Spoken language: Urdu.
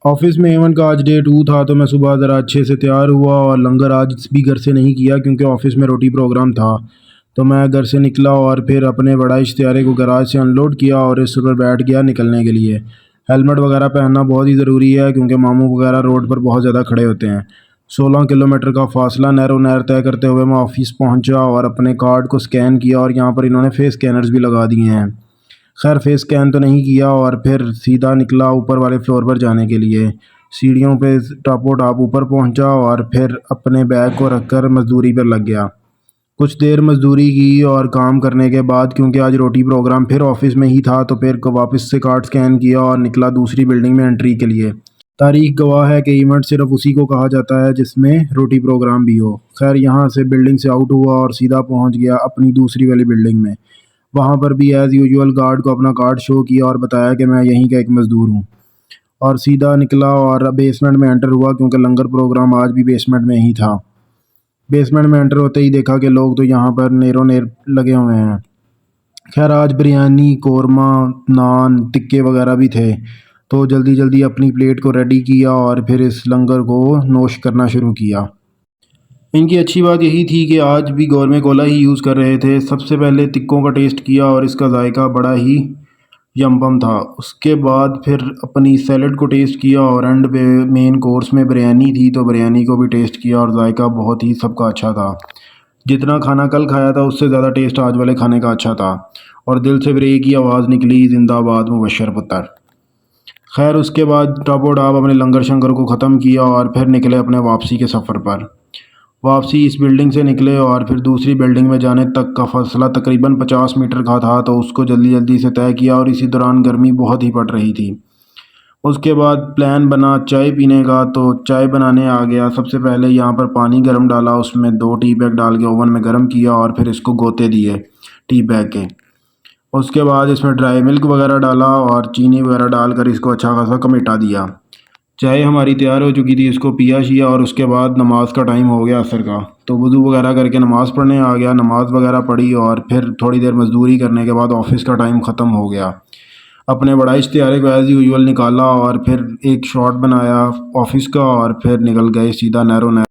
آفس میں ایون کا آج ڈے 2 تھا، تو میں صبح ذرا اچھے سے تیار ہوا اور لنگر آج بھی گھر سے نہیں کیا کیونکہ آفس میں روٹی پروگرام تھا۔ تو میں گھر سے نکلا اور پھر اپنے بڑا اشتہارے کو گراج سے ان لوڈ کیا اور اس پر بیٹھ گیا نکلنے کے لیے۔ ہیلمٹ وغیرہ پہننا بہت ہی ضروری ہے کیونکہ ماموں وغیرہ روڈ پر بہت زیادہ کھڑے ہوتے ہیں۔ 16 کلومیٹر کا فاصلہ نہرو نہر طے کرتے ہوئے میں آفس پہنچا اور اپنے کارڈ کو سکین کیا، اور یہاں پر انہوں نے فیس اسکینرز بھی لگا دیے ہیں۔ خیر فیس اسکین تو نہیں کیا اور پھر سیدھا نکلا اوپر والے فلور پر جانے کے لیے۔ سیڑھیوں پہ ٹاپو ٹاپ اوپر پہنچا اور پھر اپنے بیگ کو رکھ کر مزدوری پر لگ گیا۔ کچھ دیر مزدوری کی اور کام کرنے کے بعد، کیونکہ آج روٹی پروگرام پھر آفس میں ہی تھا، تو پھر واپس سے کارڈ سکین کیا اور نکلا دوسری بلڈنگ میں انٹری کے لیے۔ تاریخ گواہ ہے کہ ایونٹ صرف اسی کو کہا جاتا ہے جس میں روٹی پروگرام بھی ہو۔ خیر یہاں سے بلڈنگ سے آؤٹ ہوا اور سیدھا پہنچ گیا اپنی دوسری والی بلڈنگ میں۔ وہاں پر بھی ایز یوزول گارڈ کو اپنا کارڈ شو کیا اور بتایا کہ میں یہیں کا ایک مزدور ہوں، اور سیدھا نکلا اور بیسمنٹ میں انٹر ہوا کیونکہ لنگر پروگرام آج بھی بیسمنٹ میں ہی تھا۔ بیسمنٹ میں انٹر ہوتے ہی دیکھا کہ لوگ تو یہاں پر نیرو نیر لگے ہوئے ہیں۔ خیر آج بریانی، قورمہ، نان، ٹکے وغیرہ بھی تھے، تو جلدی جلدی اپنی پلیٹ کو ریڈی کیا اور پھر اس لنگر کو نوش کرنا شروع کیا۔ ان کی اچھی بات یہی تھی کہ آج بھی گورمے کولا ہی یوز کر رہے تھے۔ سب سے پہلے ٹکوں کا ٹیسٹ کیا اور اس کا ذائقہ بڑا ہی یمبم تھا۔ اس کے بعد پھر اپنی سیلڈ کو ٹیسٹ کیا اور اینڈ پہ مین کورس میں بریانی تھی، تو بریانی کو بھی ٹیسٹ کیا اور ذائقہ بہت ہی سب کا اچھا تھا۔ جتنا کھانا کل کھایا تھا اس سے زیادہ ٹیسٹ آج والے کھانے کا اچھا تھا، اور دل سے پھر ایک ہی آواز نکلی، زندہ آباد مبشر پتر۔ خیر اس کے بعد ٹاپو ٹاپ اپنے لنگر شنگر کو ختم کیا اور پھر نکلے اپنے واپسی کے سفر پر۔ واپسی اس بلڈنگ سے نکلے اور پھر دوسری بلڈنگ میں جانے تک کا فاصلہ تقریباً 50 میٹر کا تھا، تو اس کو جلدی جلدی سے طے کیا، اور اسی دوران گرمی بہت ہی پڑ رہی تھی۔ اس کے بعد پلان بنا چائے پینے کا، تو چائے بنانے آ گیا۔ سب سے پہلے یہاں پر پانی گرم ڈالا، اس میں 2 ٹی بیگ ڈال کے اوون میں گرم کیا اور پھر اس کو گوتے دیے ٹی بیگ کے۔ اس کے بعد اس میں ڈرائی ملک وغیرہ ڈالا اور چینی وغیرہ ڈال کر اس کو اچھا خاصا کمیٹا دیا۔ چائے ہماری تیار ہو چکی تھی، اس کو پیا شیا، اور اس کے بعد نماز کا ٹائم ہو گیا عصر کا، تو وضو وغیرہ کر کے نماز پڑھنے آ گیا۔ نماز وغیرہ پڑھی اور پھر تھوڑی دیر مزدوری کرنے کے بعد آفس کا ٹائم ختم ہو گیا۔ اپنے بڑا اشتہارے کو ایز یوزول نکالا اور پھر ایک شاٹ بنایا آفس کا، اور پھر نکل گئے سیدھا نہرو نہر۔